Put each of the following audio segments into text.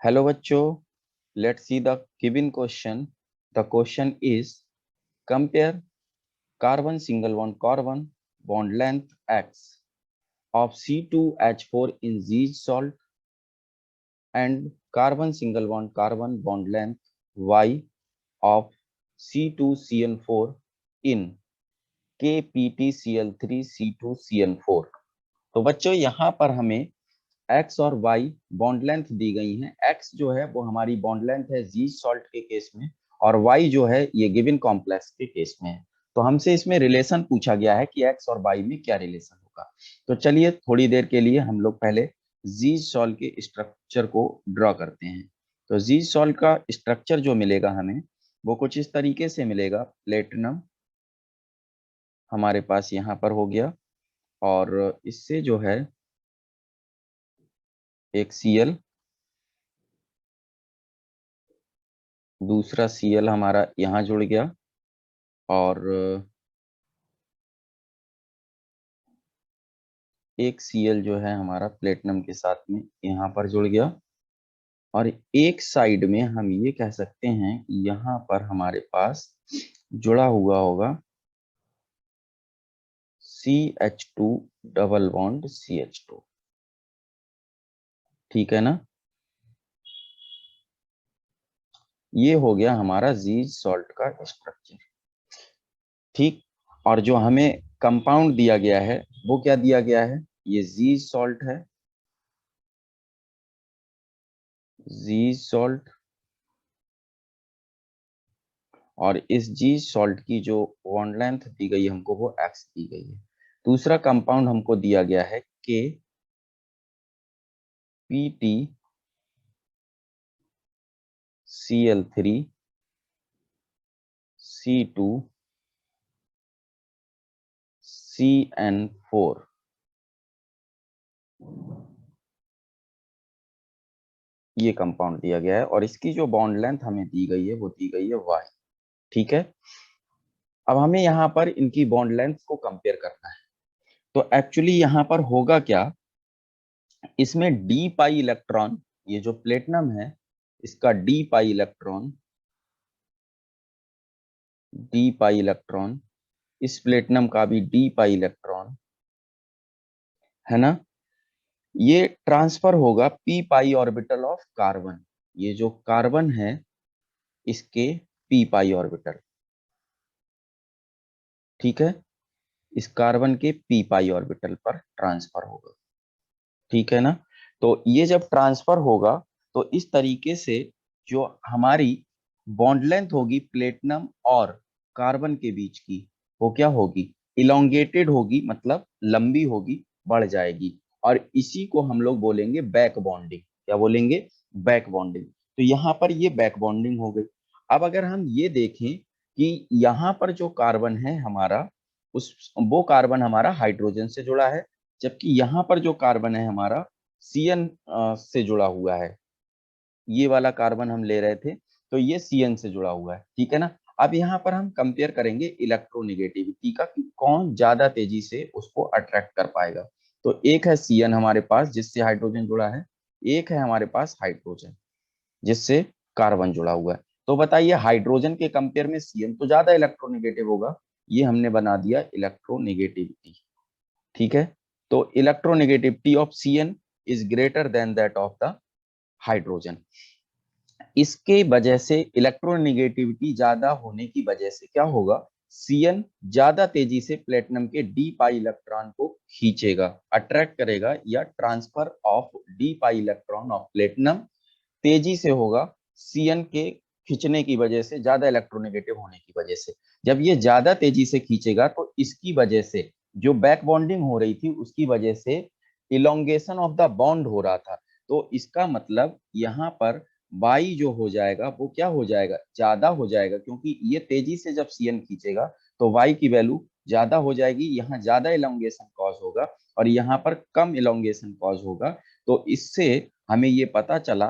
Hello बच्चों, let's see the given question. The question is compare carbon single carbon bond length X of C2H4 in Z salt and carbon single carbon bond length Y of C2CN4 in KPTCl3C2CN4। तो बच्चों यहाँ पर हमें x और Y bond length दी गई हैं। X जो है वो हमारी बॉन्ड लेंथ है जी सॉल्ट के केस में, और वाई जो है ये गिवन कॉम्प्लेक्स के केस में है। तो हमसे इसमें रिलेशन पूछा गया है कि एक्स और वाई में क्या रिलेशन होगा। तो चलिए थोड़ी देर के लिए हम लोग पहले जी सॉल्ट के स्ट्रक्चर को ड्रॉ करते हैं। तो जी सॉल्ट का स्ट्रक्चर जो मिलेगा हमें वो कुछ इस तरीके से मिलेगा। प्लेटिनम हमारे पास यहाँ पर हो गया, और इससे जो है एक Cl, दूसरा Cl हमारा यहाँ जुड़ गया, और एक Cl जो है हमारा प्लेटिनम के साथ में यहाँ पर जुड़ गया। और एक साइड में हम ये कह सकते हैं कि यहाँ पर हमारे पास जुड़ा हुआ होगा CH2 डबल बॉन्ड CH2। ठीक है ना, ये हो गया हमारा जी सॉल्ट का स्ट्रक्चर। ठीक, और जो हमें कंपाउंड दिया गया है वो क्या दिया गया है, ये जी सॉल्ट है, जी सॉल्ट। और इस जी सॉल्ट की जो बॉन्ड लेंथ दी गई है हमको वो एक्स दी गई है। दूसरा कंपाउंड हमको दिया गया है के पी CL3 C2 CN4। ये कंपाउंड दिया गया है और इसकी जो बॉन्ड लेंथ हमें दी गई है वो दी गई है y। ठीक है, अब हमें यहाँ पर इनकी बॉन्ड लेंथ को कंपेयर करना है। तो एक्चुअली यहाँ पर होगा क्या, इसमें डी पाई इलेक्ट्रॉन, ये जो प्लेटिनम है इसका D pi electron, D pi electron, इस प्लेटिनम का भी डी पाई इलेक्ट्रॉन है ना, ये ट्रांसफर होगा P pi orbital of carbon. ये जो कार्बन है इसके पी पाई ऑर्बिटल। ठीक है, इस कार्बन के पी पाई ऑर्बिटल पर ट्रांसफर होगा। ठीक है ना, तो ये जब ट्रांसफर होगा तो इस तरीके से जो हमारी बॉन्ड लेंथ होगी प्लेटिनम और कार्बन के बीच की, वो क्या होगी, इलोंगेटेड होगी, मतलब लंबी होगी, बढ़ जाएगी। और इसी को हम लोग बोलेंगे बैक बॉन्डिंग। क्या बोलेंगे, बैक बॉन्डिंग। तो यहाँ पर ये बैक बॉन्डिंग हो गई। अब अगर हम ये देखें कि यहाँ पर जो कार्बन है हमारा, उस वो कार्बन हमारा हाइड्रोजन से जुड़ा है, जबकि यहाँ पर जो कार्बन है हमारा सीएन से जुड़ा हुआ है। ये वाला कार्बन हम ले रहे थे तो ये सीएन से जुड़ा हुआ है। ठीक है ना, अब यहाँ पर हम कंपेयर करेंगे इलेक्ट्रोनेगेटिविटी का कि कौन ज्यादा तेजी से उसको अट्रैक्ट कर पाएगा। तो एक है सीएन हमारे पास जिससे हाइड्रोजन जुड़ा है, एक है हमारे पास हाइड्रोजन जिससे कार्बन जुड़ा हुआ है। तो बताइए हाइड्रोजन के कंपेयर में सीएन तो ज्यादा इलेक्ट्रोनेगेटिव होगा। ये हमने बना दिया इलेक्ट्रोनेगेटिविटी। ठीक है, तो electronegativity of Cn is greater than that of the hydrogen. इसके वजह से इलेक्ट्रोनेगेटिविटी ज्यादा होने की वजह से क्या होगा, Cn ज्यादा तेजी से प्लेटिनम के डी पाई इलेक्ट्रॉन को खींचेगा, अट्रैक्ट करेगा, या transfer of D pi electron of platinum तेजी से होगा Cn के खींचने की वजह से, ज्यादा इलेक्ट्रोनेगेटिव होने की वजह से। जब ये ज्यादा तेजी से खींचेगा तो इसकी वजह से जो बैक बॉन्डिंग हो रही थी उसकी वजह से इलोंगेशन ऑफ द बॉन्ड हो रहा था। तो इसका मतलब यहाँ पर y जो हो जाएगा वो क्या हो जाएगा, ज्यादा हो जाएगा, क्योंकि ये तेजी से जब Cn खींचेगा तो y की वैल्यू ज्यादा हो जाएगी, यहाँ ज्यादा इलोंगेशन कॉज होगा और यहाँ पर कम इलोंगेशन कॉज होगा। तो इससे हमें ये पता चला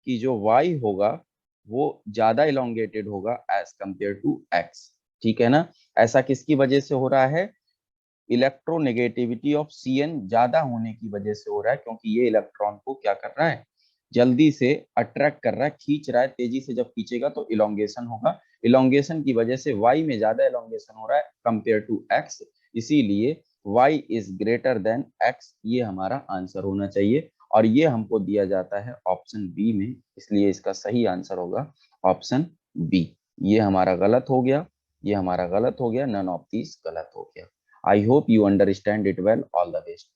कि जो y होगा वो ज्यादा इलोंगेटेड होगा एज कंपेयर टू x। ठीक है ना, ऐसा किसकी वजह से हो रहा है, इलेक्ट्रोनेगेटिविटी ऑफ Cn ज्यादा होने की वजह से हो रहा है, क्योंकि ये इलेक्ट्रॉन को क्या कर रहा है, जल्दी से अट्रैक्ट कर रहा है, खींच रहा है, तेजी से जब खींचेगा तो इलोंगेशन होगा, इलोंगेशन की वजह से y में ज्यादा इलोंगेशन हो रहा है कंपेयर टू x, इसीलिए y is greater than x, ये हमारा आंसर होना चाहिए। और ये हमको दिया जाता है ऑप्शन बी में, इसलिए इसका सही आंसर होगा ऑप्शन बी। ये हमारा गलत हो गया, ये हमारा गलत हो गया, नन ऑफ दीज गलत हो गया। I hope you understand it well, all the best.